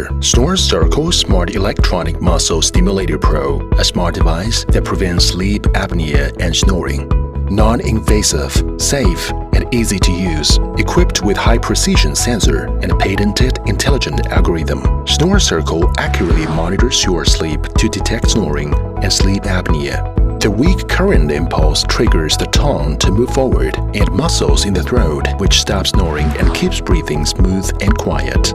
Snore. Snore Circle Smart Electronic Muscle Stimulator Pro, a smart device that prevents sleep apnea and snoring. Non-invasive, safe, and easy to use, equipped with high-precision sensor and a patented intelligent algorithm. Snore Circle accurately monitors your sleep to detect snoring and sleep apnea. The weak current impulse triggers the tongue to move forward and muscles in the throat, which stops snoring and keeps breathing smooth and quiet.